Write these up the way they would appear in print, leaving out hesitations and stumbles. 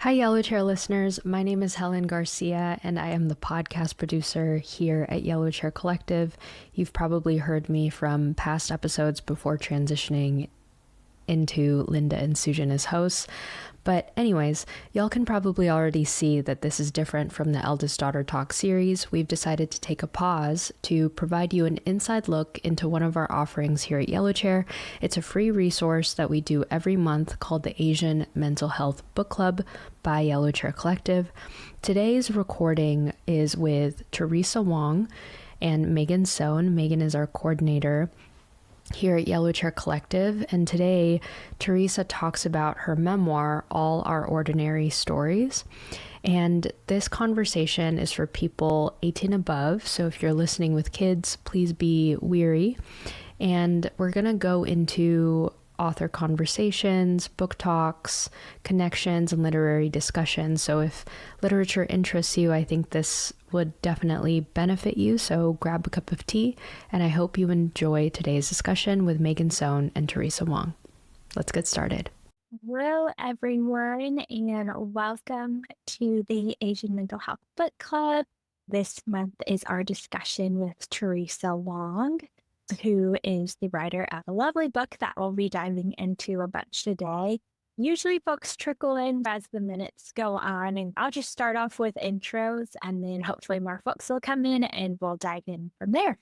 Hi, Yellow Chair listeners. My name is Helen Garcia, and I am the podcast producer here at Yellow Chair Collective. You've probably heard me from past episodes before transitioning into Linda and Sujan as hosts. But anyways, y'all can probably already see that this is different from the Eldest Daughter Talk series. We've decided to take a pause to provide you an inside look into one of our offerings here at Yellow Chair. It's a free resource that we do every month called the Asian Mental Health Book Club by Yellow Chair Collective. Today's recording is with Teresa Wong and Megan Soun. Megan is our coordinator here at Yellow Chair Collective, and today Teresa talks about her memoir, All Our Ordinary Stories. And this conversation is for people 18 above, so if you're listening with kids, please be wary. And we're going to go into author conversations, book talks, connections, and literary discussions. So if literature interests you, I think this would definitely benefit you. So grab a cup of tea, and I hope you enjoy today's discussion with Megan Soun and Teresa Wong. Let's get started. Hello, everyone, and welcome to the Asian Mental Health Book Club. This month is our discussion with Teresa Wong, who is the writer of a lovely book that we'll be diving into a bunch today. Usually folks trickle in as the minutes go on, and I'll just start off with intros, and then hopefully more folks will come in and we'll dive in from there.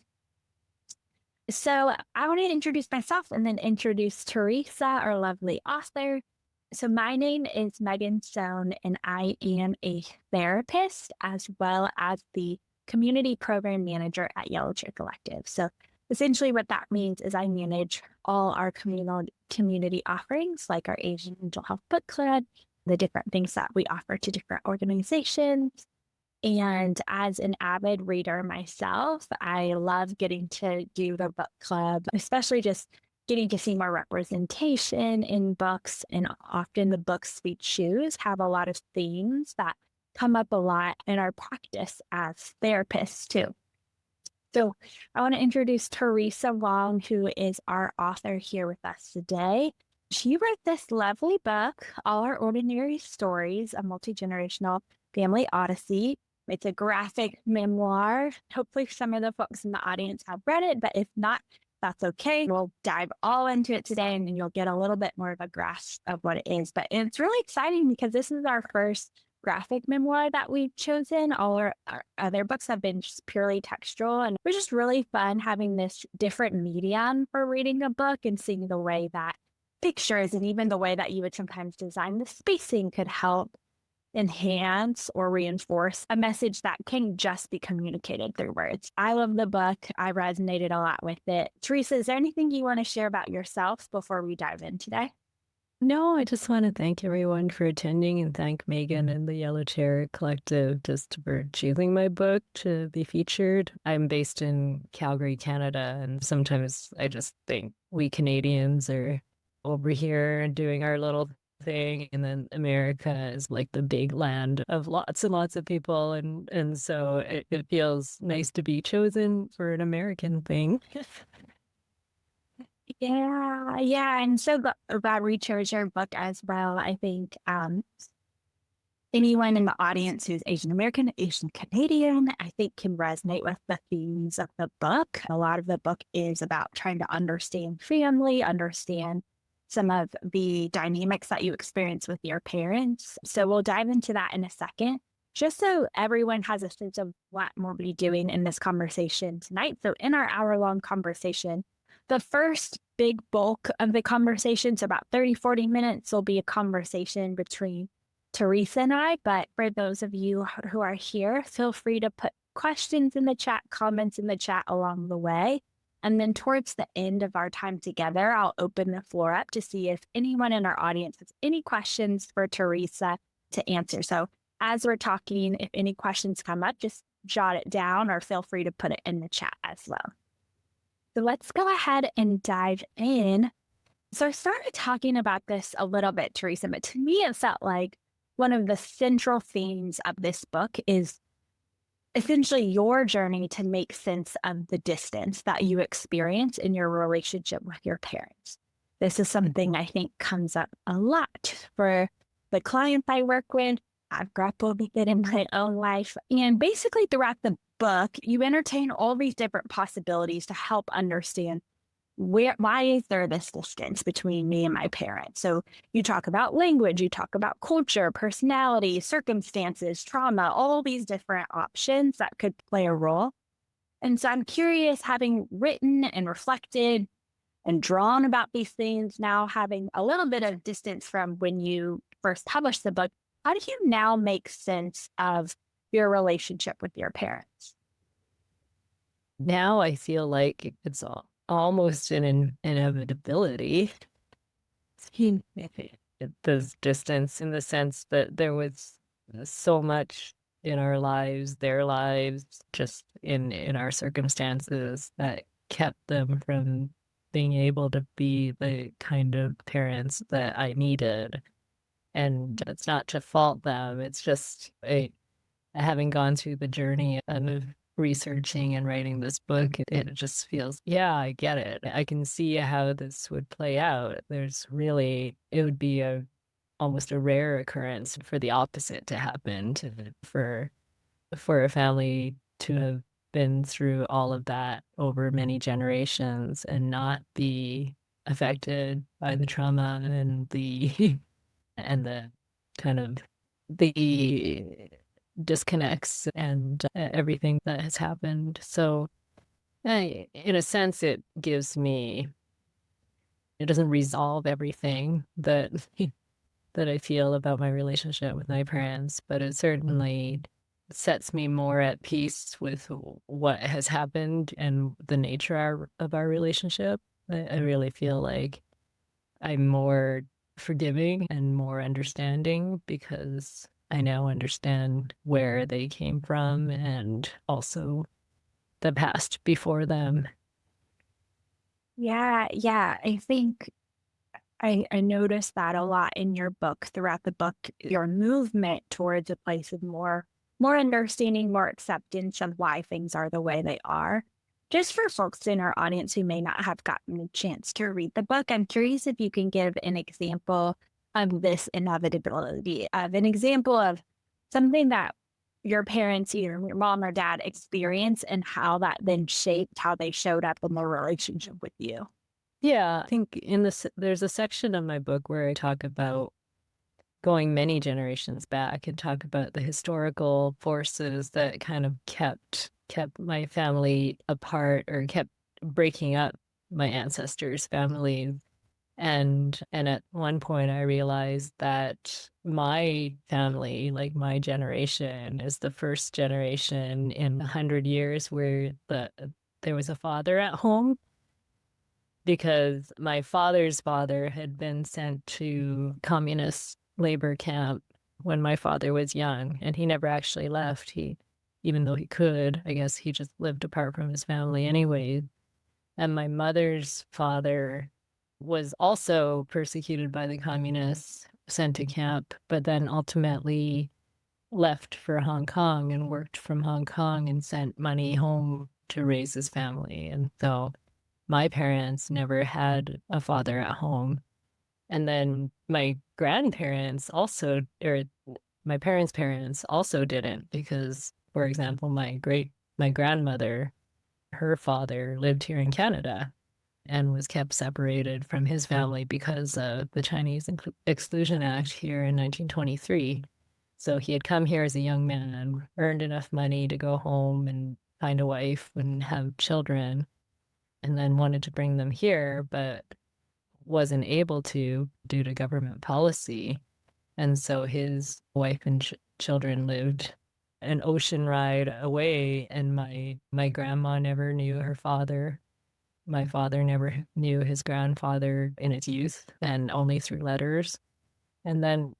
So I want to introduce myself and then introduce Teresa, our lovely author. So my name is Megan Soun, and I am a therapist as well as the community program manager at Yellow Chair Collective. So essentially what that means is I manage all our community offerings, like our Asian Mental Health Book Club, the different things that we offer to different organizations. And as an avid reader myself, I love getting to do the book club, especially just getting to see more representation in books. And often the books we choose have a lot of themes that come up a lot in our practice as therapists too. So I want to introduce Teresa Wong, who is our author here with us today. She wrote this lovely book, All Our Ordinary Stories, a multi-generational family odyssey. It's a graphic memoir. Hopefully some of the folks in the audience have read it, but if not, that's okay. We'll dive all into it today, and then you'll get a little bit more of a grasp of what it is. But it's really exciting because this is our first graphic memoir that we've chosen. All our other books have been just purely textual, and it was just really fun having this different medium for reading a book and seeing the way that pictures and even the way that you would sometimes design the spacing could help enhance or reinforce a message that can just be communicated through words. I love the book. I resonated a lot with it. Teresa, is there anything you want to share about yourself before we dive in today? No, I just want to thank everyone for attending and thank Megan and the Yellow Chair Collective just for choosing my book to be featured. I'm based in Calgary, Canada, and sometimes I just think we Canadians are over here doing our little thing, and then America is like the big land of lots and lots of people, and so it feels nice to be chosen for an American thing. Yeah. And so glad we chose your book as well. I think anyone in the audience who's Asian American, Asian Canadian, I think can resonate with the themes of the book. A lot of the book is about trying to understand family, understand some of the dynamics that you experience with your parents. So we'll dive into that in a second, just so everyone has a sense of what we'll be doing in this conversation tonight. So in our hour-long conversation, the first big bulk of the conversation, so about 30, 40 minutes, will be a conversation between Teresa and I. But for those of you who are here, feel free to put questions in the chat, comments in the chat along the way. And then towards the end of our time together, I'll open the floor up to see if anyone in our audience has any questions for Teresa to answer. So as we're talking, if any questions come up, just jot it down or feel free to put it in the chat as well. So let's go ahead and dive in. So I started talking about this a little bit, Teresa, but to me, it felt like one of the central themes of this book is essentially your journey to make sense of the distance that you experience in your relationship with your parents. This is something I think comes up a lot for the clients I work with. I've grappled with it in my own life. And basically, throughout the book, you entertain all these different possibilities to help understand why is there this distance between me and my parents. So you talk about language, you talk about culture, personality, circumstances, trauma, all these different options that could play a role. And so I'm curious, having written and reflected and drawn about these things, now having a little bit of distance from when you first published the book, how do you now make sense of your relationship with your parents? Now I feel like it's almost an inevitability. This distance, in the sense that there was so much in our lives, their lives, just in our circumstances, that kept them from being able to be the kind of parents that I needed. And it's not to fault them. It's just having gone through the journey of researching and writing this book, it just feels, yeah, I get it. I can see how this would play out. It would be almost a rare occurrence for the opposite to happen, for a family to have been through all of that over many generations and not be affected by the trauma and the and the kind of the disconnects and everything that has happened. So in a sense, it doesn't resolve everything that that I feel about my relationship with my parents, but it certainly sets me more at peace with what has happened and the nature of our relationship. I really feel like I'm more forgiving and more understanding because I now understand where they came from and also the past before them. Yeah, yeah. I think I noticed that a lot in your book. Throughout the book, your movement towards a place of more understanding, more acceptance of why things are the way they are. Just for folks in our audience who may not have gotten a chance to read the book, I'm curious if you can give an example of this inevitability, of an example of something that your parents, either your mom or dad, experienced and how that then shaped how they showed up in their relationship with you. Yeah, I think there's a section of my book where I talk about going many generations back and talk about the historical forces that kind of kept my family apart, or kept breaking up my ancestors' families. And at one point I realized that my family, like my generation, is the first generation in 100 years where there was a father at home, because my father's father had been sent to communist labor camp when my father was young, and he never actually left. Even though he could, I guess he just lived apart from his family anyway. And my mother's father was also persecuted by the communists, sent to camp, but then ultimately left for Hong Kong and worked from Hong Kong and sent money home to raise his family. And so my parents never had a father at home. And then my grandparents also, or my parents' parents also didn't, because, for example, my grandmother, her father lived here in Canada and was kept separated from his family because of the Chinese Exclusion Act here in 1923. So he had come here as a young man, earned enough money to go home and find a wife and have children, and then wanted to bring them here, but wasn't able to due to government policy. And so his wife and children lived an ocean ride away, and my grandma never knew her father. My father never knew his grandfather in his youth, and only through letters. And then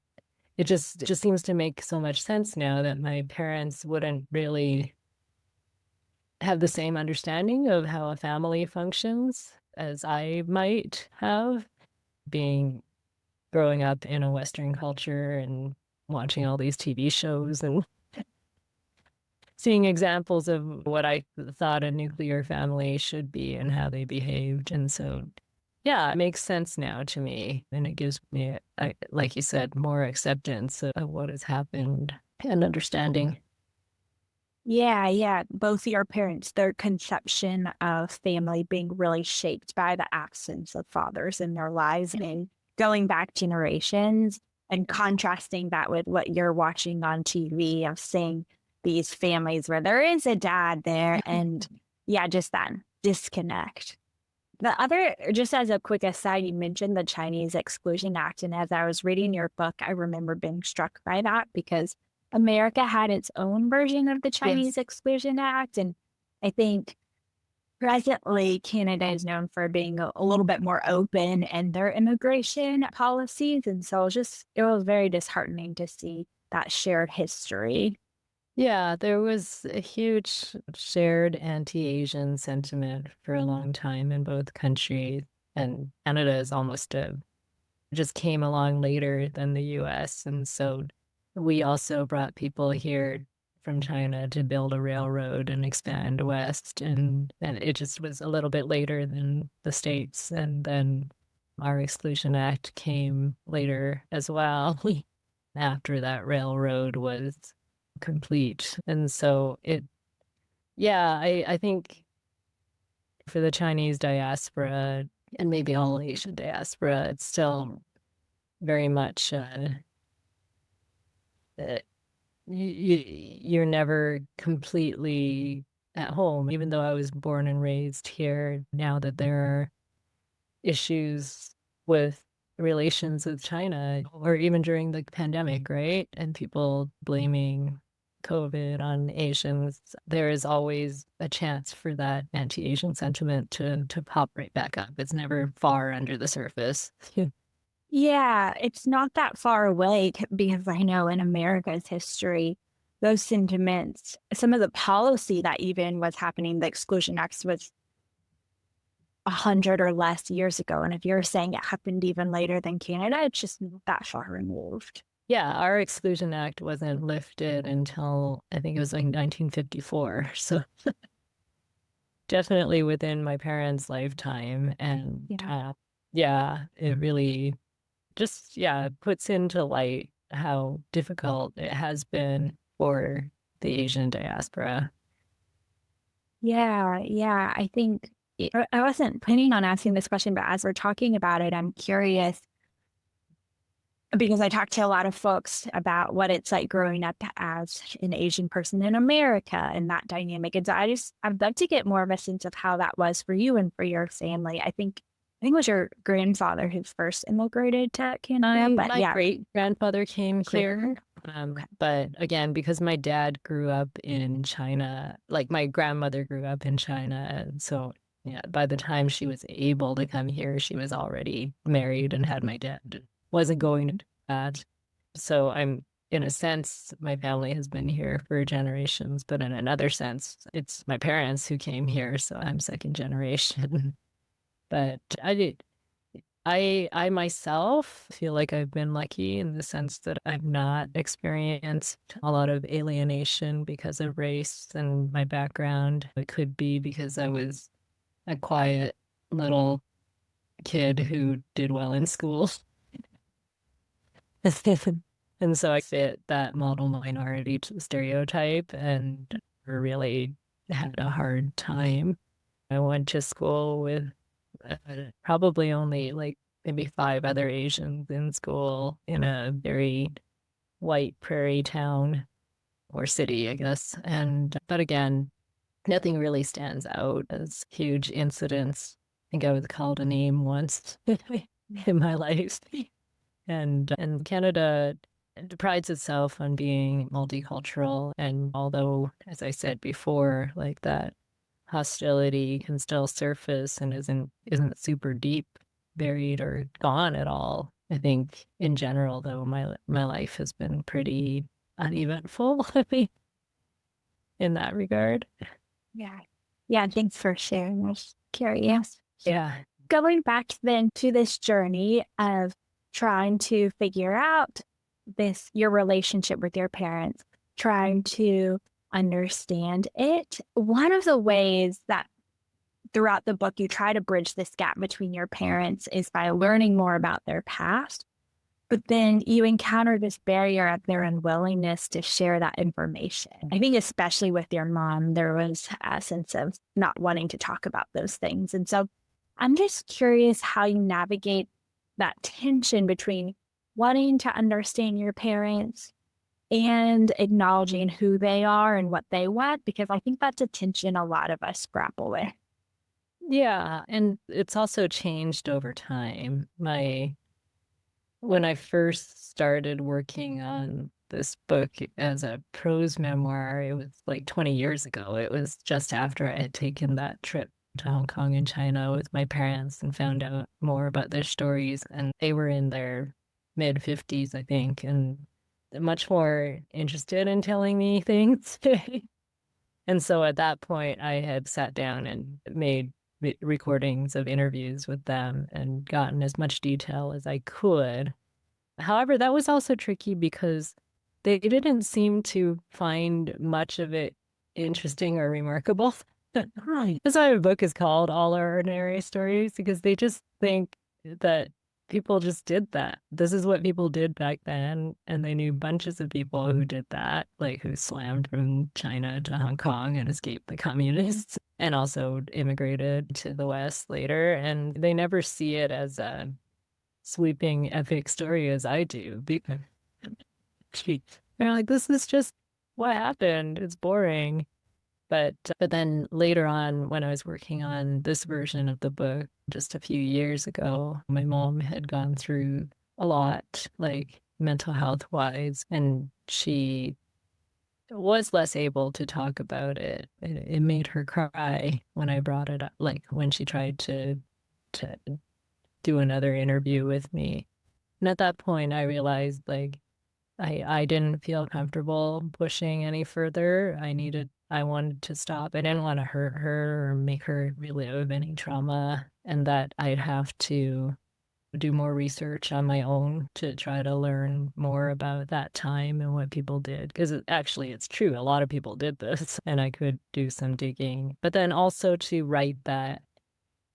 it just seems to make so much sense now that my parents wouldn't really have the same understanding of how a family functions as I might have, growing up in a Western culture and watching all these TV shows and seeing examples of what I thought a nuclear family should be and how they behaved. And so yeah, it makes sense now to me. And it gives me, like you said, more acceptance of what has happened and understanding. Yeah, yeah. Both your parents, their conception of family being really shaped by the absence of fathers in their lives and going back generations and contrasting that with what you're watching on TV of seeing these families where there is a dad there and yeah, just that disconnect. The other, just as a quick aside, you mentioned the Chinese Exclusion Act. And as I was reading your book, I remember being struck by that because America had its own version of the Chinese Exclusion Act. And I think presently Canada is known for being a little bit more open in their immigration policies. And so it was very disheartening to see that shared history. Yeah, there was a huge shared anti-Asian sentiment for a long time in both countries. And Canada is just came along later than the US. And so we also brought people here from China to build a railroad and expand west. And it just was a little bit later than the States. And then our Exclusion Act came later as well, after that railroad was complete. And so yeah, I think for the Chinese diaspora and maybe all Asian diaspora, it's still very much uh, you're never completely at home. Even though I was born and raised here, now that there are issues with relations with China, or even during the pandemic, right? And people blaming COVID on Asians, there is always a chance for that anti-Asian sentiment to pop right back up. It's never far under the surface. Yeah, it's not that far away because I know in America's history, those sentiments, some of the policy that even was happening, the Exclusion Acts was 100 or less years ago. And if you're saying it happened even later than Canada, it's just not that far removed. Yeah, our Exclusion Act wasn't lifted until I think it was like 1954. So definitely within my parents' lifetime. And yeah, it really just, yeah, puts into light how difficult it has been for the Asian diaspora. Yeah, yeah. I think I wasn't planning on asking this question, but as we're talking about it, I'm curious because I talk to a lot of folks about what it's like growing up as an Asian person in America and that dynamic. And so I'd love to get more of a sense of how that was for you and for your family. I think it was your grandfather who first immigrated to Canada, but My yeah. great grandfather came here. But again, because my dad grew up in China, like my grandmother grew up in China. And so, yeah, by the time she was able to come here, she was already married and had my dad. Wasn't going to do that. So in a sense, my family has been here for generations, but in another sense, it's my parents who came here. So I'm second generation. But I myself feel like I've been lucky in the sense that I've not experienced a lot of alienation because of race and my background. It could be because I was a quiet little kid who did well in school. And so I fit that model minority stereotype and really had a hard time. I went to school with probably only like maybe 5 other Asians in school in a very white prairie town or city, I guess. But again, nothing really stands out as huge incidents. I think I was called a name once in my life. And Canada prides itself on being multicultural. And although, as I said before, like that hostility can still surface and isn't super deep, buried, or gone at all. I think in general, though, my life has been pretty uneventful in that regard. Yeah. Yeah. Thanks for sharing. I was curious. Yeah. Going back then to this journey of trying to figure out your relationship with your parents, trying to understand it. One of the ways that throughout the book, you try to bridge this gap between your parents is by learning more about their past. But then you encounter this barrier of their unwillingness to share that information. I think especially with your mom, there was a sense of not wanting to talk about those things. And so I'm just curious how you navigate that tension between wanting to understand your parents and acknowledging who they are and what they want, because I think that's a tension a lot of us grapple with. Yeah, and it's also changed over time. When I first started working on this book as a prose memoir, it was like 20 years ago. It was just after I had taken that trip to Hong Kong and China with my parents and found out more about their stories. And they were in their mid 50s, I think, and much more interested in telling me things. And so at that point, I had sat down and made recordings of interviews with them and gotten as much detail as I could. However, that was also tricky because they didn't seem to find much of it interesting or remarkable. Right. That's why my book is called All Our Ordinary Stories, because they just think that people just did that. This is what people did back then. And they knew bunches of people who did that, like who slammed from China to Hong Kong and escaped the communists and also immigrated to the West later. And they never see it as a sweeping epic story as I do. Because they're like, this is just what happened. It's boring. But then later on, when I was working on this version of the book just a few years ago, my mom had gone through a lot, like mental health wise, and she was less able to talk about it. It made her cry when I brought it up, like when she tried to do another interview with me. And at that point, I realized like I didn't feel comfortable pushing any further. I wanted to stop. I didn't want to hurt her or make her relive any trauma, and that I'd have to do more research on my own to try to learn more about that time and what people did. Because it's true. A lot of people did this, and I could do some digging. But then also to write that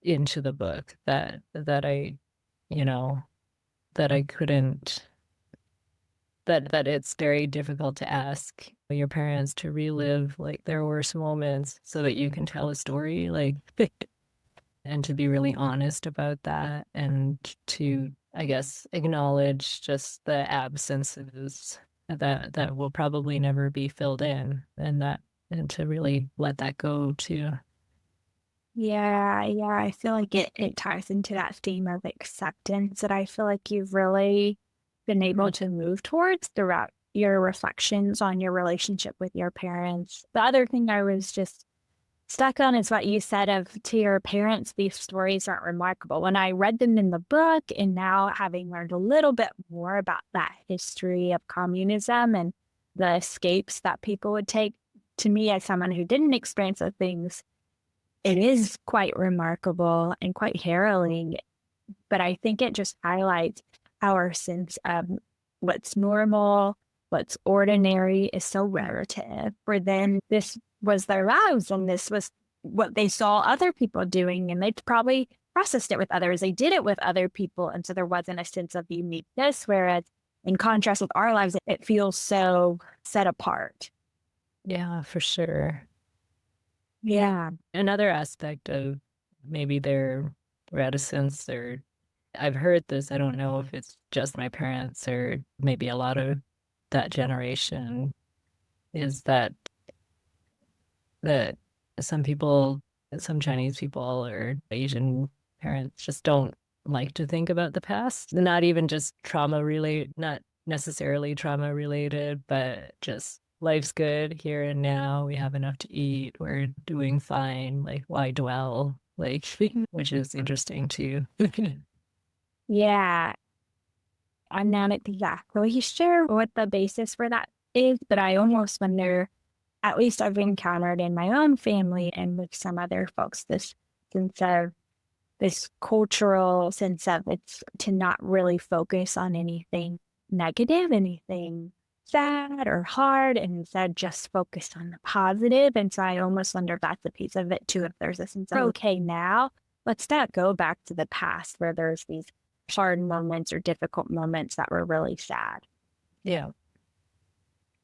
into the book that I couldn't, that it's very difficult to ask your parents to relive like their worst moments so that you can tell a story, like and to be really honest about that, and to, I guess, acknowledge just the absences that will probably never be filled in, and to really let that go too. Yeah, I feel like it ties into that theme of acceptance that I feel like you've really been able to move towards throughout your reflections on your relationship with your parents. The other thing I was just stuck on is what you said of to your parents, these stories aren't remarkable. When I read them in the book, and now having learned a little bit more about that history of communism and the escapes that people would take, to me, as someone who didn't experience those things, it is quite remarkable and quite harrowing. But I think it just highlights our sense of what's normal, what's ordinary is so relative. For them, this was their lives, and this was what they saw other people doing, and they probably processed it with others. They did it with other people, and so there wasn't a sense of uniqueness, whereas in contrast with our lives, it feels so set apart. Yeah, for sure. Yeah. Another aspect of maybe their reticence, or I've heard this, I don't know if it's just my parents or maybe a lot of that generation, is that some people, some Chinese people or Asian parents just don't like to think about the past. Not even just trauma related, not necessarily trauma related, but just life's good here and now. We have enough to eat. We're doing fine. Like, why dwell? Like, which is interesting too. Yeah. I'm not exactly sure what the basis for that is, but I almost wonder, at least I've encountered in my own family and with some other folks, this sense of this cultural sense of it's to not really focus on anything negative, anything sad or hard and instead just focused on the positive. And so I almost wonder if that's a piece of it too. If there's a sense of, okay, now let's not go back to the past where there's these hard moments or difficult moments that were really sad. Yeah.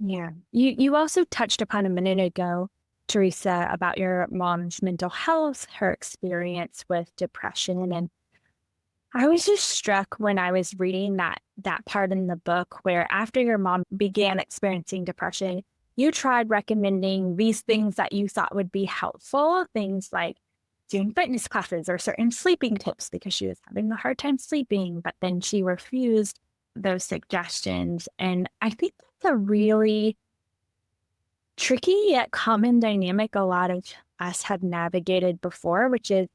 Yeah. You also touched upon a minute ago, Teresa, about your mom's mental health, her experience with depression. And I was just struck when I was reading that part in the book where after your mom began experiencing depression, you tried recommending these things that you thought would be helpful, things like doing fitness classes or certain sleeping tips because she was having a hard time sleeping, but then she refused those suggestions. And I think that's a really tricky yet common dynamic a lot of us have navigated before, which is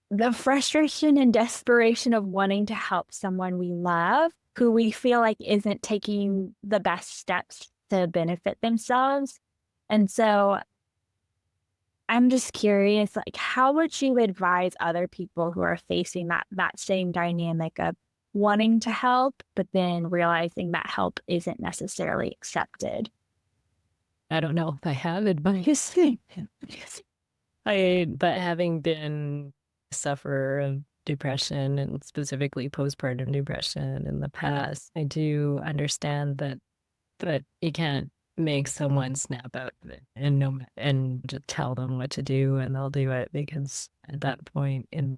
the frustration and desperation of wanting to help someone we love who we feel like isn't taking the best steps to benefit themselves. And so I'm just curious, like, how would you advise other people who are facing that same dynamic of wanting to help, but then realizing that help isn't necessarily accepted? I don't know if I have advice. But having been a sufferer of depression and specifically postpartum depression in the past, I do understand that you can't make someone snap out of it and just tell them what to do and they'll do it, because at that point in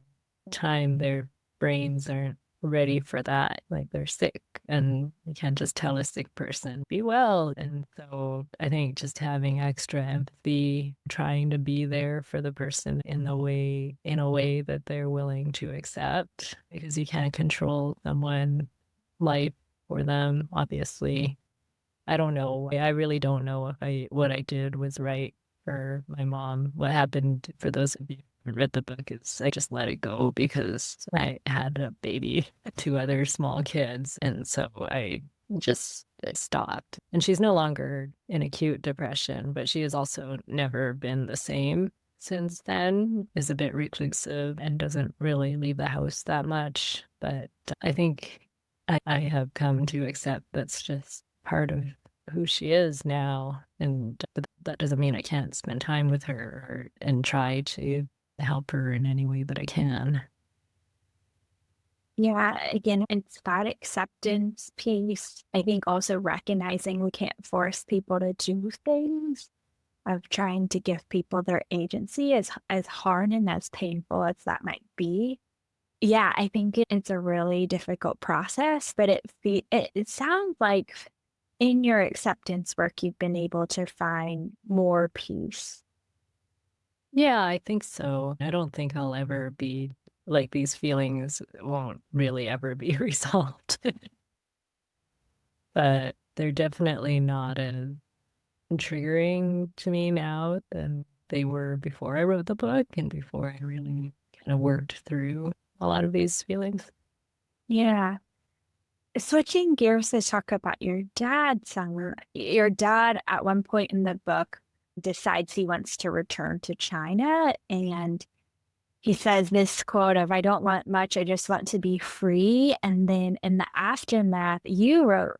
time their brains aren't ready for that. Like, they're sick and you can't just tell a sick person be well. And so I think just having extra empathy, trying to be there for the person in a way that they're willing to accept, because you can't control someone's life for them, obviously. I don't know. I really don't know if what I did was right for my mom. What happened, for those of you who read the book, is I just let it go because I had a baby, two other small kids, and so I just stopped. And she's no longer in acute depression, but she has also never been the same since then. Is a bit reclusive and doesn't really leave the house that much. But I think I have come to accept that's just part of who she is now, and that doesn't mean I can't spend time with her and try to help her in any way that I can. Yeah, again, it's that acceptance piece. I think also recognizing we can't force people to do things, of trying to give people their agency as hard and as painful as that might be. Yeah, I think it's a really difficult process, but it sounds like in your acceptance work, you've been able to find more peace. Yeah, I think so. I don't think I'll ever be like, these feelings won't really ever be resolved. But they're definitely not as triggering to me now than they were before I wrote the book and before I really kind of worked through a lot of these feelings. Yeah. Switching gears to talk about your dad, Soun. Your dad, at one point in the book, decides he wants to return to China. And he says this quote of, I don't want much, I just want to be free. And then in the aftermath, you wrote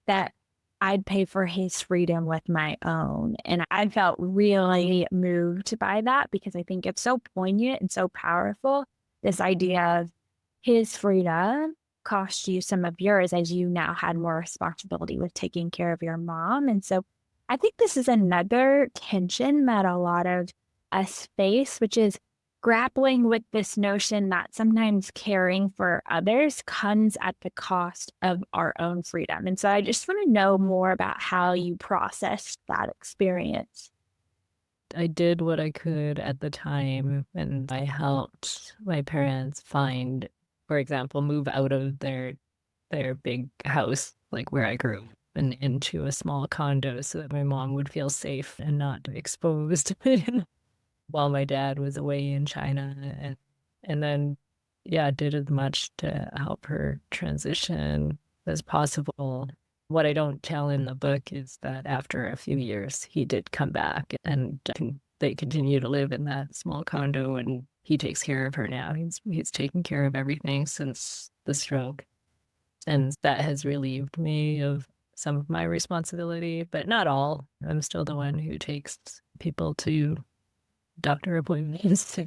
that I'd pay for his freedom with my own. And I felt really moved by that because I think it's so poignant and so powerful. This idea of his freedom cost you some of yours as you now had more responsibility with taking care of your mom. And so I think this is another tension that a lot of us face, which is grappling with this notion that sometimes caring for others comes at the cost of our own freedom. And so I just want to know more about how you processed that experience. I did what I could at the time, and I helped my parents find, for example, move out of their big house, like where I grew up, and into a small condo so that my mom would feel safe and not exposed while my dad was away in China. And then, yeah, did as much to help her transition as possible. What I don't tell in the book is that after a few years, he did come back, and they continue to live in that small condo, and he takes care of her now. He's taken care of everything since the stroke. And that has relieved me of some of my responsibility, but not all. I'm still the one who takes people to doctor appointments,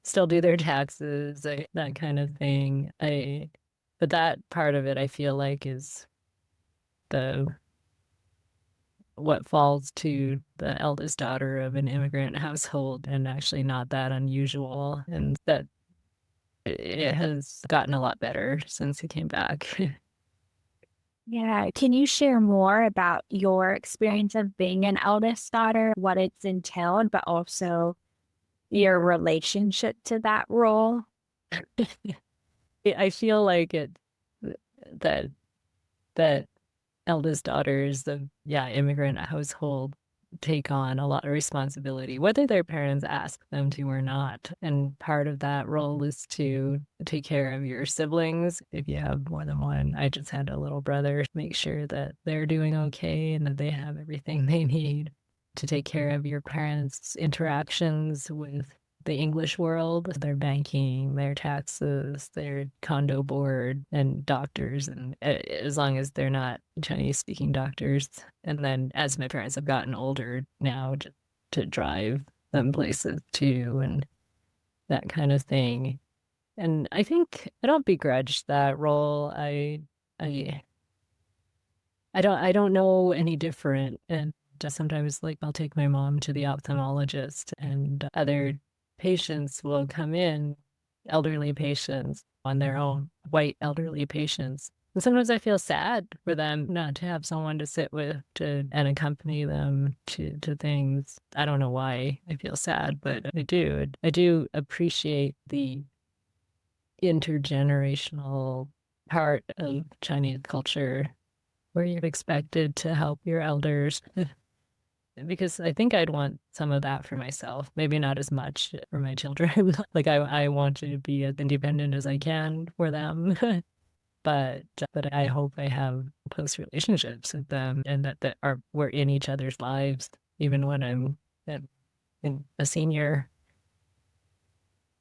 still do their taxes, that kind of thing. But that part of it, I feel like, is what falls to the eldest daughter of an immigrant household, and actually not that unusual. And that it has gotten a lot better since he came back. Yeah. Can you share more about your experience of being an eldest daughter, what it's entailed, but also your relationship to that role? I feel like that that eldest daughters of immigrant household take on a lot of responsibility, whether their parents ask them to or not. And part of that role is to take care of your siblings. If you have more than one, I just had a little brother, make sure that they're doing okay and that they have everything they need, to take care of your parents' interactions with the English world, their banking, their taxes, their condo board, and doctors, and as long as they're not Chinese speaking doctors. And then as my parents have gotten older now, to drive them places too, and that kind of thing. And I think I don't begrudge that role. I don't know any different. And sometimes, like, I'll take my mom to the ophthalmologist, and other patients will come in, elderly patients on their own, white elderly patients. And sometimes I feel sad for them not to have someone to sit with and accompany them to things. I don't know why I feel sad, but I do. I do appreciate the intergenerational part of Chinese culture where you're expected to help your elders. Because I think I'd want some of that for myself. Maybe not as much for my children. Like, I want to be as independent as I can for them. but I hope I have close relationships with them, and that we're in each other's lives, even when I'm in a senior.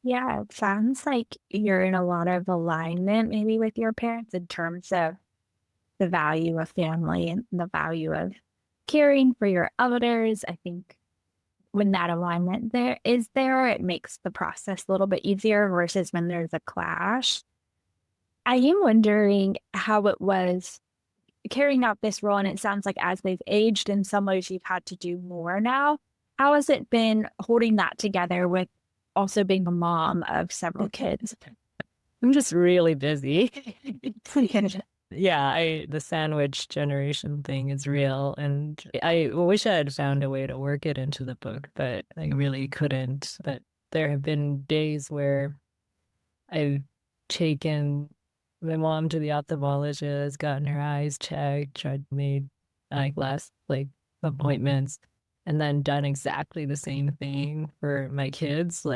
Yeah, it sounds like you're in a lot of alignment maybe with your parents in terms of the value of family and the value of caring for your elders. I think when that alignment there, it makes the process a little bit easier versus when there's a clash. I am wondering how it was carrying out this role, and it sounds like as they've aged, in some ways you've had to do more now. How has it been holding that together with also being a mom of several kids? I'm just really busy. Yeah, the sandwich generation thing is real, and I wish I had found a way to work it into the book, but I really couldn't. But there have been days where I've taken my mom to the ophthalmologist, gotten her eyes checked, tried made eyeglass appointments, and then done exactly the same thing for my kids,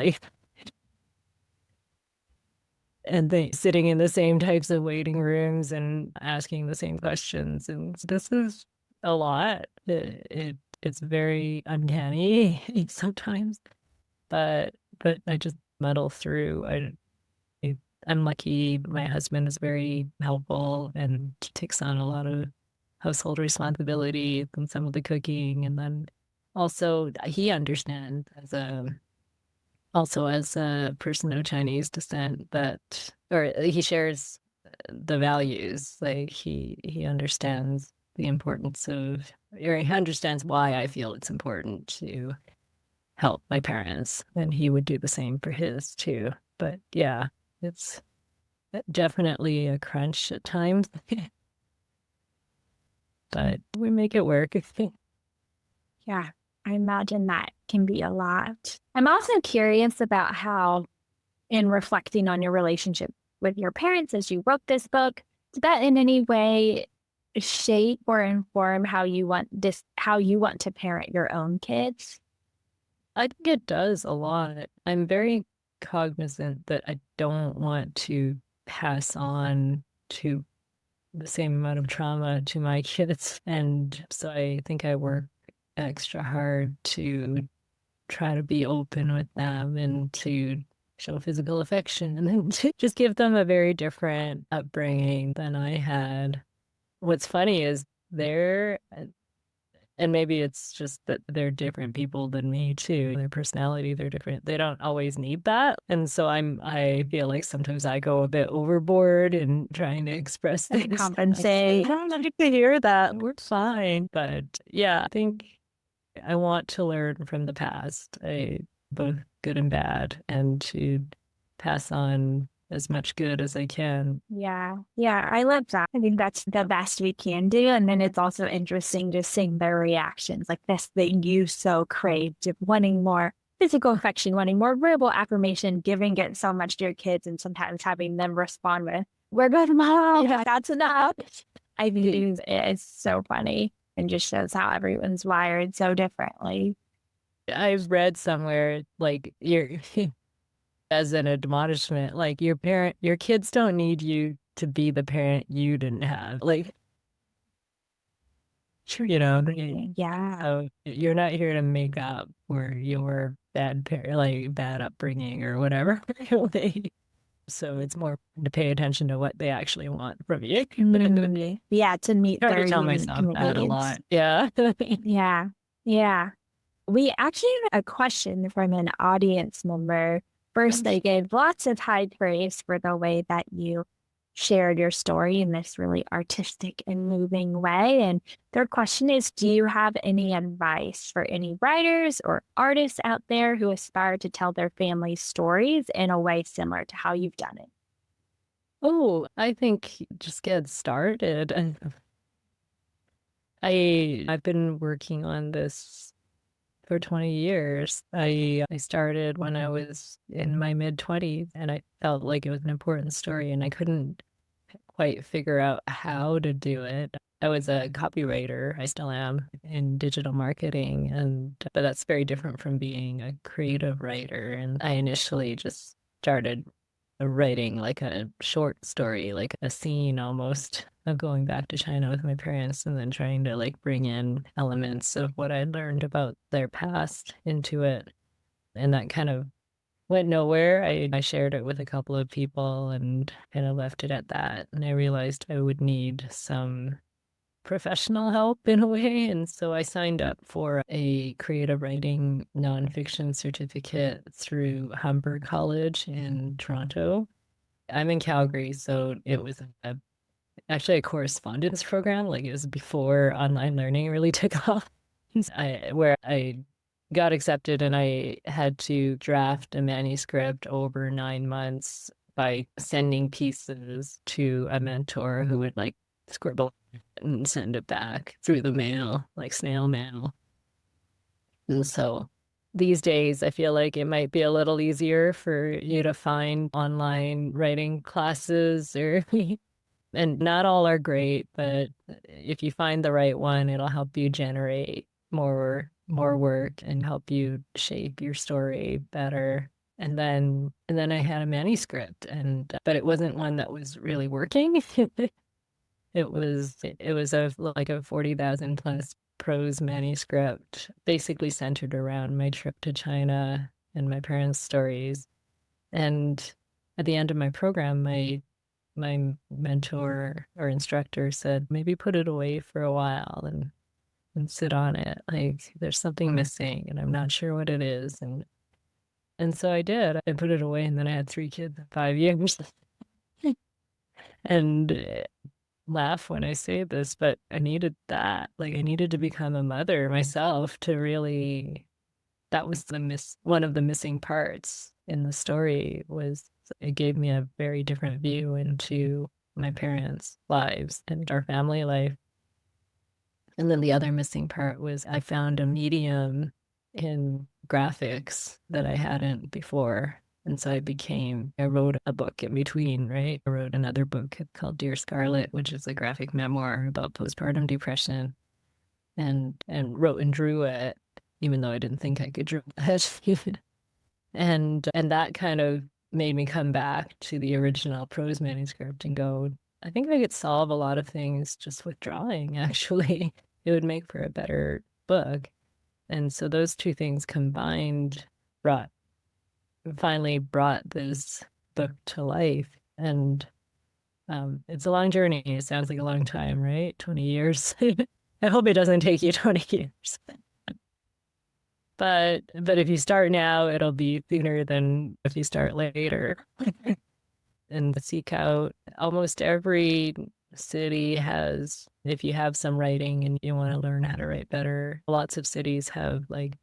and they sitting in the same types of waiting rooms and asking the same questions. And this is a lot. It's very uncanny sometimes, but I just muddle through. I'm lucky. My husband is very helpful and takes on a lot of household responsibility and some of the cooking, and then also he understands as a person of Chinese descent, or he shares the values. Like, he understands the importance of, or he understands why I feel it's important to help my parents, and he would do the same for his too. But yeah, it's definitely a crunch at times, but we make it work. Yeah, I imagine that can be a lot. I'm also curious about how, in reflecting on your relationship with your parents as you wrote this book, did that in any way shape or inform how you want to parent your own kids? I think it does a lot. I'm very cognizant that I don't want to pass on to the same amount of trauma to my kids. And so I think I work extra hard to try to be open with them and to show physical affection, and then to just give them a very different upbringing than I had. What's funny is there. And maybe it's just that they're different people than me too. Their personality, they're different. They don't always need that. And so I feel like sometimes I go a bit overboard in trying to express And things. compensate. I don't like to hear that. We're fine. But yeah, I think I want to learn from the past, both good and bad, and to pass on as much good as I can. Yeah. Yeah. I love that. I think that's the best we can do. And then it's also interesting just seeing their reactions, like this thing you so craved of wanting more physical affection, wanting more verbal affirmation, giving it so much to your kids, and sometimes having them respond with, "We're good, mom. Yeah, that's enough." I think it's so funny and just shows how everyone's wired so differently. I've read somewhere like you're as an admonishment, like your kids don't need you to be the parent you didn't have. Like, you know, Yeah. you're not here to make up for your bad like bad upbringing or whatever. So it's more to pay attention to what they actually want from you. Yeah, to meet Try their to tell unique myself that a needs. lot. Yeah. Yeah. Yeah. We actually have a question from an audience member. First, they gave lots of high praise for the way that you shared your story in this really artistic and moving way. And their question is, do you have any advice for any writers or artists out there who aspire to tell their family's stories in a way similar to how you've done it? Oh, I think just get started. And I've been working on this for 20 years. I started when I was in my mid-20s, and I felt like it was an important story, and I couldn't quite figure out how to do it. I was a copywriter, I still am, in digital marketing, but that's very different from being a creative writer. And I initially just started writing like a short story, like a scene almost of going back to China with my parents, and then trying to like bring in elements of what I'd learned about their past into it. And that kind of went nowhere. I shared it with a couple of people and kind of left it at that. And I realized I would need some professional help in a way. And so I signed up for a creative writing nonfiction certificate through Humber College in Toronto. I'm in Calgary, so it was actually a correspondence program. Like, it was before online learning really took off, where I got accepted and I had to draft a manuscript over 9 months by sending pieces to a mentor who would like scribble and send it back through the mail, like snail mail. And so these days, I feel like it might be a little easier for you to find online writing classes or and not all are great, but if you find the right one, it'll help you generate more work and help you shape your story better. And then I had a manuscript, but it wasn't one that was really working. It was like a 40,000 plus prose manuscript, basically centered around my trip to China and my parents' stories. And at the end of my program, my mentor or instructor said, maybe put it away for a while and sit on it. Like, there's something missing and I'm not sure what it is. And so I did. I put it away, and then I had 3 kids in 5 years. And laugh when I say this, but I needed that. Like, I needed to become a mother myself to really, that was one of the missing parts in the story. Was it gave me a very different view into my parents' lives and our family life. And then the other missing part was I found a medium in graphics that I hadn't before. And so I wrote a book in between, right? I wrote another book called Dear Scarlet, which is a graphic memoir about postpartum depression, and wrote and drew it, even though I didn't think I could draw that. And that kind of made me come back to the original prose manuscript and go, I think I could solve a lot of things just with drawing, actually. It would make for a better book. And so those two things combined finally brought this book to life. And It's a long journey. It sounds like a long time, right? 20 years. I hope it doesn't take you 20 years. But if you start now, it'll be sooner than if you start later. And seek out. Almost every city has, if you have some writing and you want to learn how to write better, lots of cities have like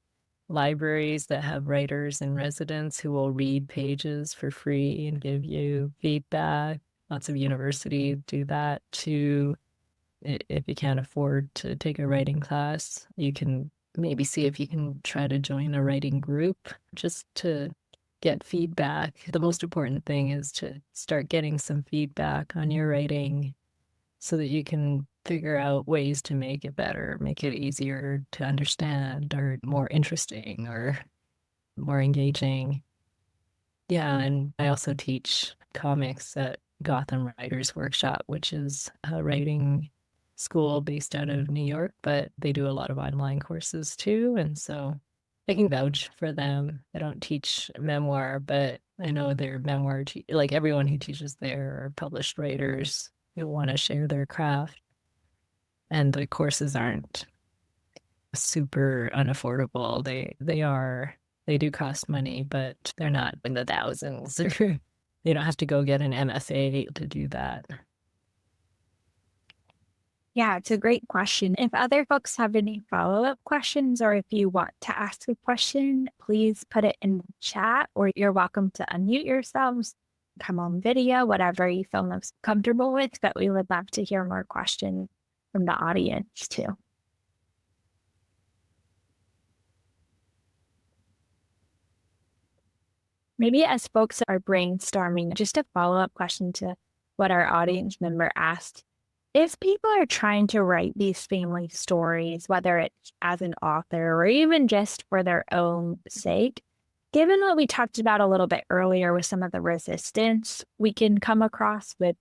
libraries that have writers in residence who will read pages for free and give you feedback. Lots of universities do that too. If you can't afford to take a writing class, you can maybe see if you can try to join a writing group just to get feedback. The most important thing is to start getting some feedback on your writing so that you can figure out ways to make it better, make it easier to understand or more interesting or more engaging. Yeah, and I also teach comics at Gotham Writers Workshop, which is a writing school based out of New York, but they do a lot of online courses too. And so I can vouch for them. I don't teach memoir, but I know they're memoir, like everyone who teaches there are published writers who want to share their craft. And the courses aren't super unaffordable. They do cost money, but they're not in the thousands. They don't have to go get an MFA to do that. Yeah, it's a great question. If other folks have any follow-up questions, or if you want to ask a question, please put it in the chat, or you're welcome to unmute yourselves, come on video, whatever you feel most comfortable with. But we would love to hear more questions from the audience too. Maybe as folks are brainstorming, just a follow-up question to what our audience member asked. If people are trying to write these family stories, whether it's as an author or even just for their own sake, given what we talked about a little bit earlier with some of the resistance we can come across with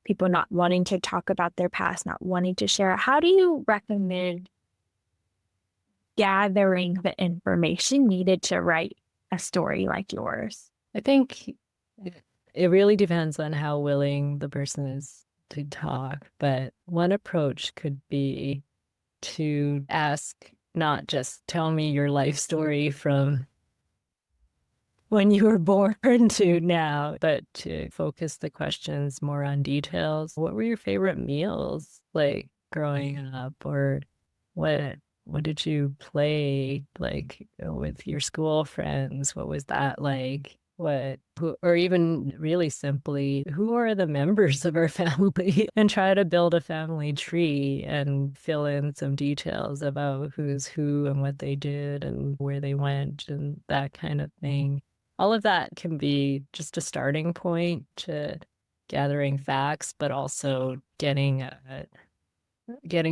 people not wanting to talk about their past, not wanting to share, how do you recommend gathering the information needed to write a story like yours? I think it really depends on how willing the person is to talk, but one approach could be to ask, not just tell me your life story from when you were born to now, but to focus the questions more on details. What were your favorite meals like growing up, or what did you play like with your school friends? What was that like? Or even really simply, who are the members of our family? And try to build a family tree and fill in some details about who's who and what they did and where they went and that kind of thing. All of that can be just a starting point to gathering facts, but also getting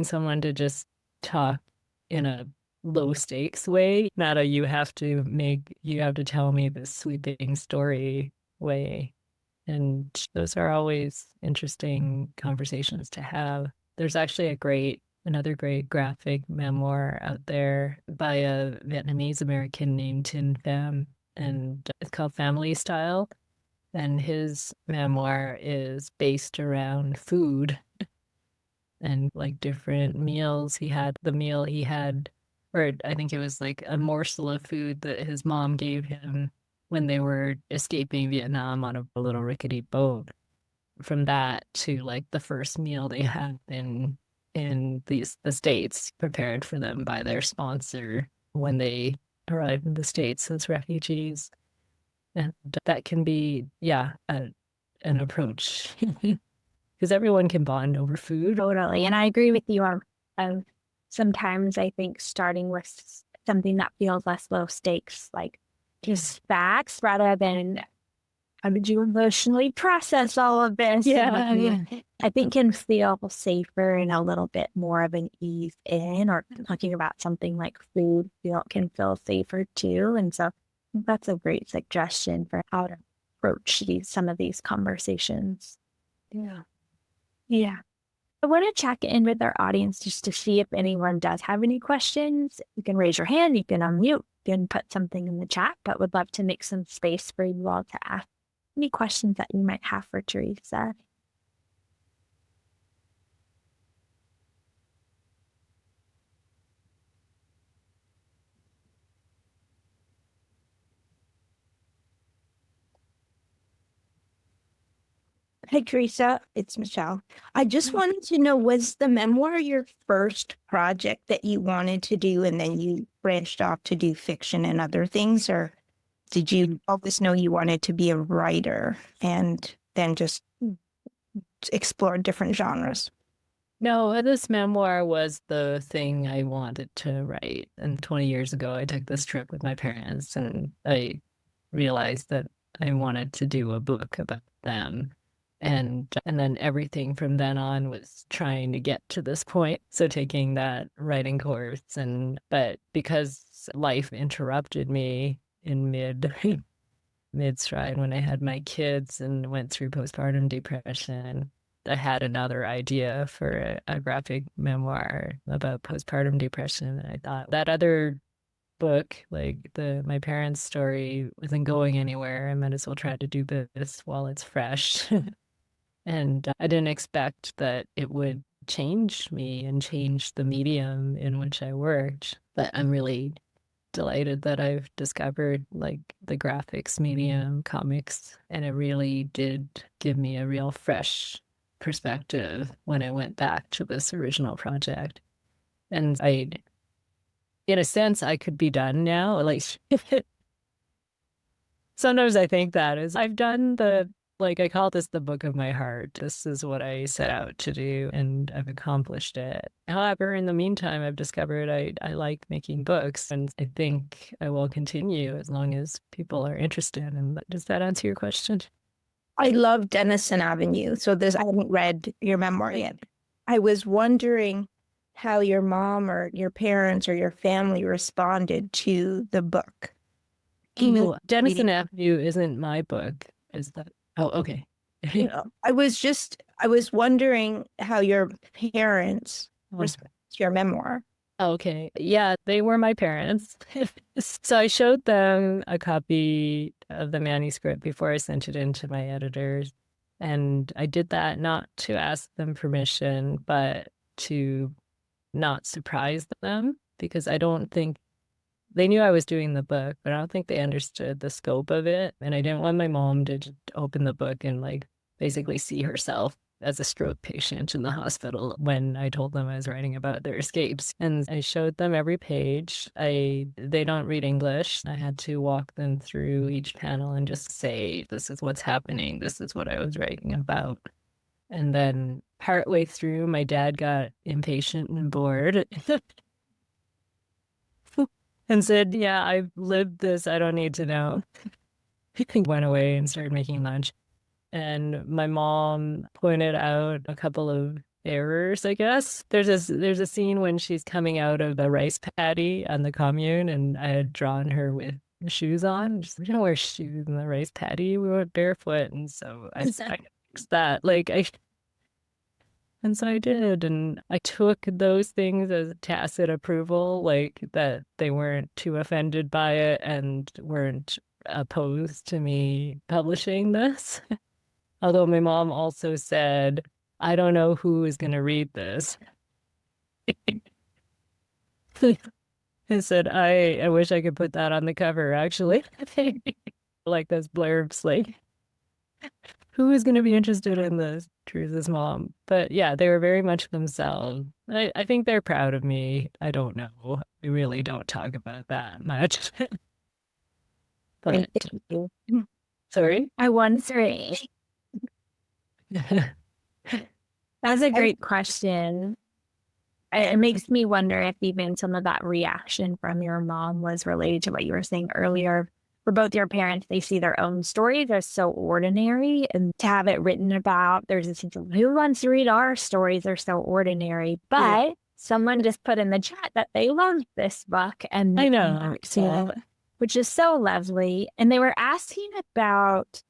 someone to just talk in a low stakes way, not a you have to tell me this sweeping story way. And those are always interesting conversations to have. There's actually another great graphic memoir out there by a Vietnamese American named Tin Pham, and it's called Family Style. And his memoir is based around food and like different meals he had. The meal he had, or I think it was like a morsel of food that his mom gave him when they were escaping Vietnam on a little rickety boat. From that to like the first meal they had in the States, prepared for them by their sponsor when they arrived in the States as refugees. And that can be, an approach. Because everyone can bond over food. Totally. And I agree with you on sometimes I think starting with something that feels less low stakes, like just facts, rather than how did you emotionally process all of this? Yeah. I think can feel safer and a little bit more of an ease in, or talking about something like food can feel safer too. And so I think that's a great suggestion for how to approach some of these conversations. Yeah. Yeah. I want to check in with our audience just to see if anyone does have any questions. You can raise your hand, you can unmute, you can put something in the chat, but would love to make some space for you all to ask any questions that you might have for Teresa. Hi, Teresa. It's Michelle. I just wanted to know, was the memoir your first project that you wanted to do and then you branched off to do fiction and other things? Or did you always know you wanted to be a writer and then just explore different genres? No, this memoir was the thing I wanted to write. And 20 years ago, I took this trip with my parents and I realized that I wanted to do a book about them. And then everything from then on was trying to get to this point. So taking that writing course but because life interrupted me in mid stride when I had my kids and went through postpartum depression, I had another idea for a graphic memoir about postpartum depression. And I thought that other book, like my parents' story, wasn't going anywhere. I might as well try to do this while it's fresh. And I didn't expect that it would change me and change the medium in which I worked. But I'm really delighted that I've discovered like the graphics medium, comics, and it really did give me a real fresh perspective when I went back to this original project. And in a sense, I could be done now. Like sometimes I think that is I've done I call this the book of my heart. This is what I set out to do and I've accomplished it. However, in the meantime, I've discovered I like making books and I think I will continue as long as people are interested. And does that answer your question? I love Denison Avenue. So I haven't read your memoir yet. I was wondering how your mom or your parents or your family responded to the book. Denison Avenue isn't my book. Is that? Oh, okay. I was wondering how your parents responded to your memoir. Okay. Yeah, they were my parents. So I showed them a copy of the manuscript before I sent it in to my editors. And I did that not to ask them permission, but to not surprise them, because I don't think they knew I was doing the book, but I don't think they understood the scope of it. And I didn't want my mom to just open the book and basically see herself as a stroke patient in the hospital when I told them I was writing about their escapes. And I showed them every page. They don't read English. I had to walk them through each panel and just say, this is what's happening. This is what I was writing about. And then partway through, my dad got impatient and bored. And said, yeah, I've lived this. I don't need to know. He went away and started making lunch. And my mom pointed out a couple of errors, I guess. There's a scene when she's coming out of the rice paddy on the commune, and I had drawn her with shoes on. We don't wear shoes in the rice paddy. We went barefoot. And so I fixed that. And so I did, and I took those things as tacit approval, like that they weren't too offended by it and weren't opposed to me publishing this. Although my mom also said, I don't know who is going to read this. I said, I wish I could put that on the cover, actually. Like those blurbs, like, who is going to be interested in this? Teresa's mom. But yeah, they were very much themselves. I think they're proud of me. I don't know. We really don't talk about that much. But, sorry? I wonder. That's a great question. It makes me wonder if even some of that reaction from your mom was related to what you were saying earlier. For both your parents, they see their own stories as so ordinary, and to have it written about, there's a sense of who wants to read our stories? They're so ordinary. But someone just put in the chat that they loved this book, and I know, which is so lovely. And they were asking about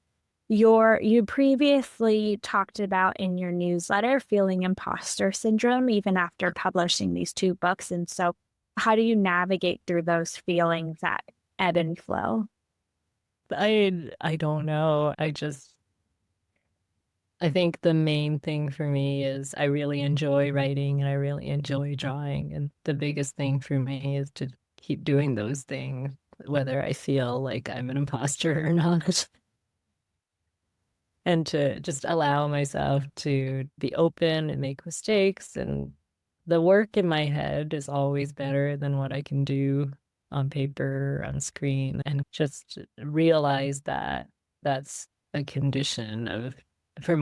you previously talked about in your newsletter feeling imposter syndrome even after publishing these two books. And so how do you navigate through those feelings that ebb and flow? I don't know. I think the main thing for me is I really enjoy writing and I really enjoy drawing. And the biggest thing for me is to keep doing those things, whether I feel like I'm an imposter or not. and to just allow myself to be open and make mistakes. And the work in my head is always better than what I can do on paper, on screen, and just realize that that's a condition of for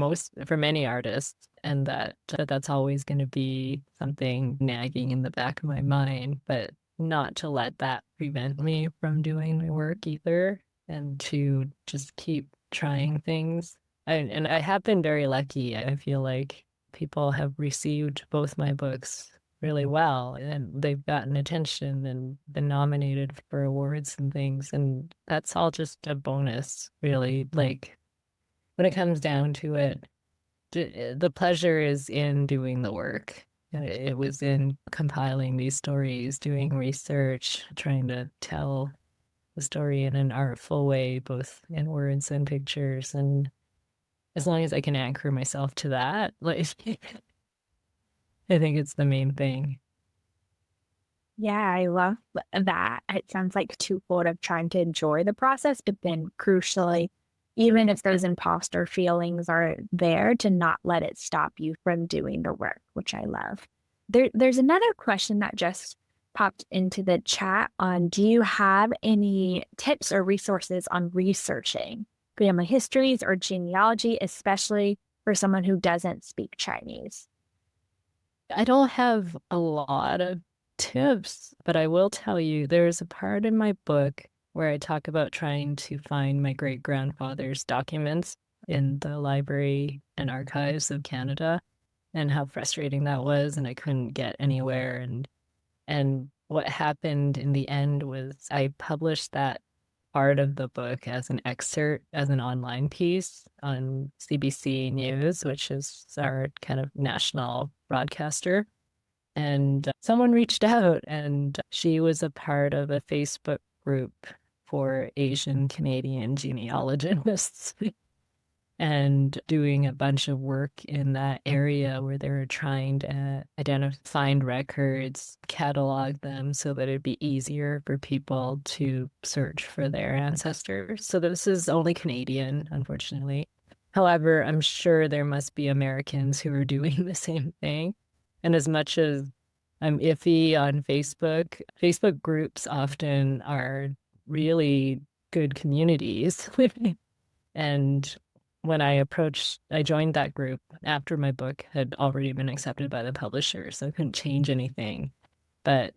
many artists, and that's always going to be something nagging in the back of my mind, but not to let that prevent me from doing my work either, and to just keep trying things. And I have been very lucky. I feel like people have received both my books really well, and they've gotten attention and been nominated for awards and things, and that's all just a bonus, really. Like, when it comes down to it, the pleasure is in doing the work. It was in compiling these stories, doing research, trying to tell the story in an artful way, both in words and pictures. And as long as I can anchor myself to that, like, I think it's the main thing. Yeah, I love that. It sounds like twofold of trying to enjoy the process, but then crucially, even if those imposter feelings are there, to not let it stop you from doing the work, which I love. There's another question that just popped into the chat on, do you have any tips or resources on researching family histories or genealogy, especially for someone who doesn't speak Chinese? I don't have a lot of tips, but I will tell you there's a part in my book where I talk about trying to find my great-grandfather's documents in the Library and Archives of Canada, and how frustrating that was, and I couldn't get anywhere. And what happened in the end was I published that part of the book as an excerpt, as an online piece on CBC News, which is our kind of national broadcaster. And someone reached out, and she was a part of a Facebook group for Asian Canadian genealogists and doing a bunch of work in that area where they were trying to find records, catalog them so that it'd be easier for people to search for their ancestors. So this is only Canadian, unfortunately. However, I'm sure there must be Americans who are doing the same thing. And as much as I'm iffy on Facebook, Facebook groups often are really good communities. And when I joined that group after my book had already been accepted by the publisher, so I couldn't change anything. But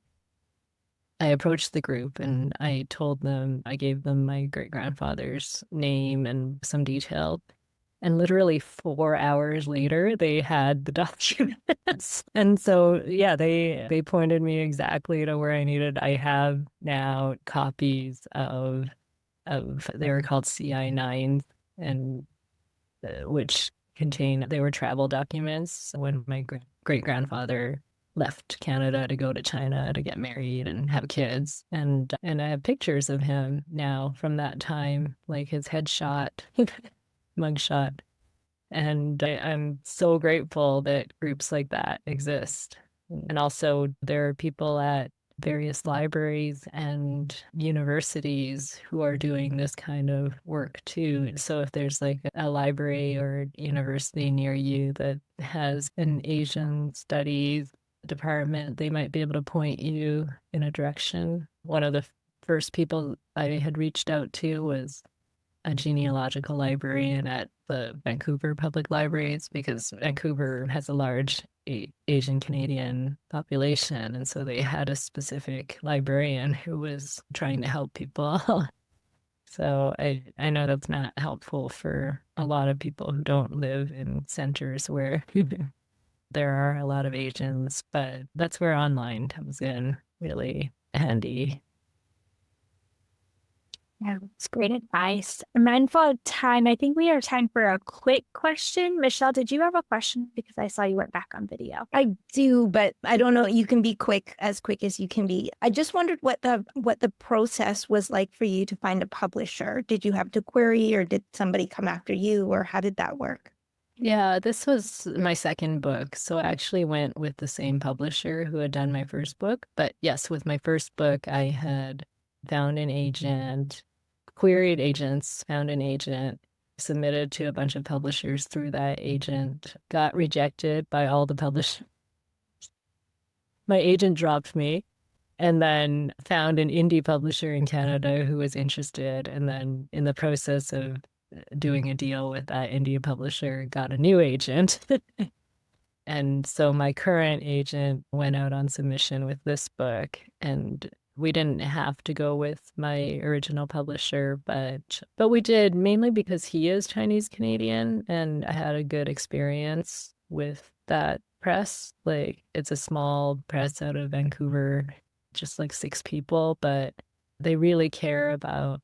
I approached the group and I gave them my great-grandfather's name and some detail. And literally 4 hours later, they had the documents. And so, yeah, they pointed me exactly to where I needed. I have now copies of they were called CI9s, and which they were travel documents when my great-grandfather left Canada to go to China to get married and have kids. And I have pictures of him now from that time, like his headshot, mugshot. And I'm so grateful that groups like that exist. And also there are people at various libraries and universities who are doing this kind of work too. So if there's like a library or university near you that has an Asian studies department, they might be able to point you in a direction. One of the first people I had reached out to was a genealogical librarian at the Vancouver Public Libraries, because Vancouver has a large Asian Canadian population, and so they had a specific librarian who was trying to help people. So I know that's not helpful for a lot of people who don't live in centers where there are a lot of Asians, but that's where online comes in really handy. Yeah, it's great advice. I'm mindful of time. I think we have time for a quick question. Michelle, did you have a question? Because I saw you went back on video. I do, but I don't know. You can be quick as you can be. I just wondered what the process was like for you to find a publisher. Did you have to query, or did somebody come after you, or how did that work? Yeah, this was my second book. So I actually went with the same publisher who had done my first book. But yes, with my first book, I had found an agent, queried agents, found an agent, submitted to a bunch of publishers through that agent, got rejected by all the publishers. My agent dropped me, and then found an indie publisher in Canada who was interested. And then in the process of doing a deal with that indie publisher, got a new agent. And so my current agent went out on submission with this book, and we didn't have to go with my original publisher, but we did, mainly because he is Chinese Canadian, and I had a good experience with that press. Like, it's a small press out of Vancouver, just like 6 people, but they really care about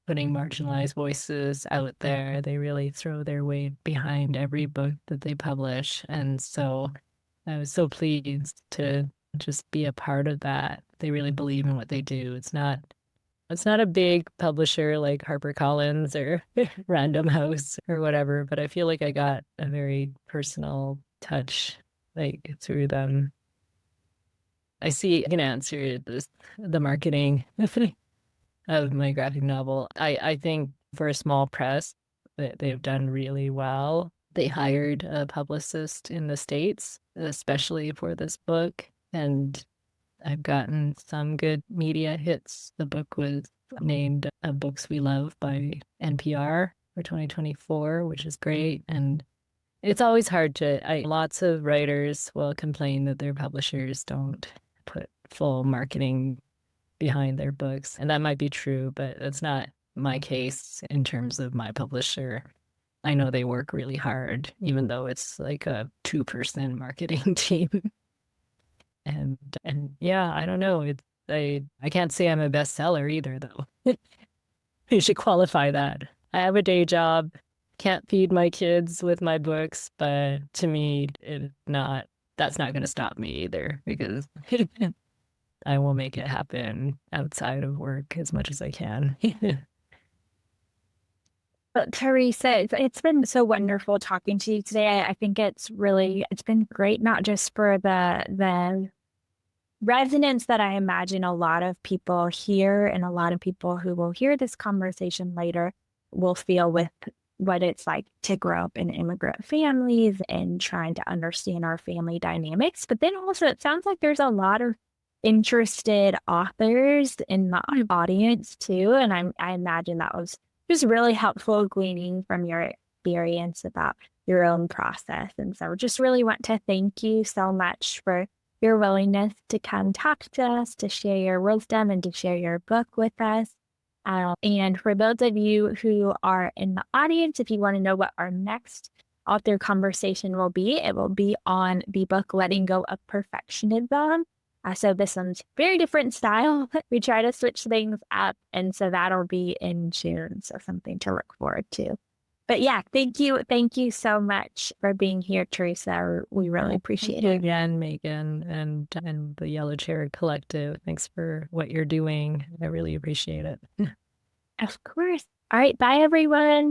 putting marginalized voices out there. They really throw their weight behind every book that they publish. And so I was so pleased to just be a part of that. They really believe in what they do. It's not a big publisher like HarperCollins or Random House or whatever, but I feel like I got a very personal touch like through them. I see I can answer the marketing of my graphic novel. I think for a small press that they've done really well. They hired a publicist in the States, especially for this book, and I've gotten some good media hits. The book was named Books We Love by NPR for 2024, which is great. And it's always hard lots of writers will complain that their publishers don't put full marketing behind their books. And that might be true, but that's not my case in terms of my publisher. I know they work really hard, even though it's like a 2-person marketing team. And yeah, I don't know. I can't say I'm a bestseller either, though. You should qualify that. I have a day job, can't feed my kids with my books, but to me, that's not going to stop me either, because I will make it happen outside of work as much as I can. Well, Teresa, it's been so wonderful talking to you today. I think it's been great, not just for the resonance that I imagine a lot of people hear, and a lot of people who will hear this conversation later will feel with what it's like to grow up in immigrant families and trying to understand our family dynamics. But then also, it sounds like there's a lot of interested authors in the audience too. And I imagine that was just really helpful gleaning from your experience about your own process. And so just really want to thank you so much for your willingness to come talk to us, to share your wisdom, and to share your book with us. And for those of you who are in the audience, if you want to know what our next author conversation will be, it will be on the book Letting Go of Perfectionism. So this one's very different style. We try to switch things up, and so that'll be in June. So something to look forward to. But yeah, thank you so much for being here, Teresa. We really appreciate it. Again, Megan, and the Yellow Chair Collective. Thanks for what you're doing. I really appreciate it. Of course. All right, bye everyone.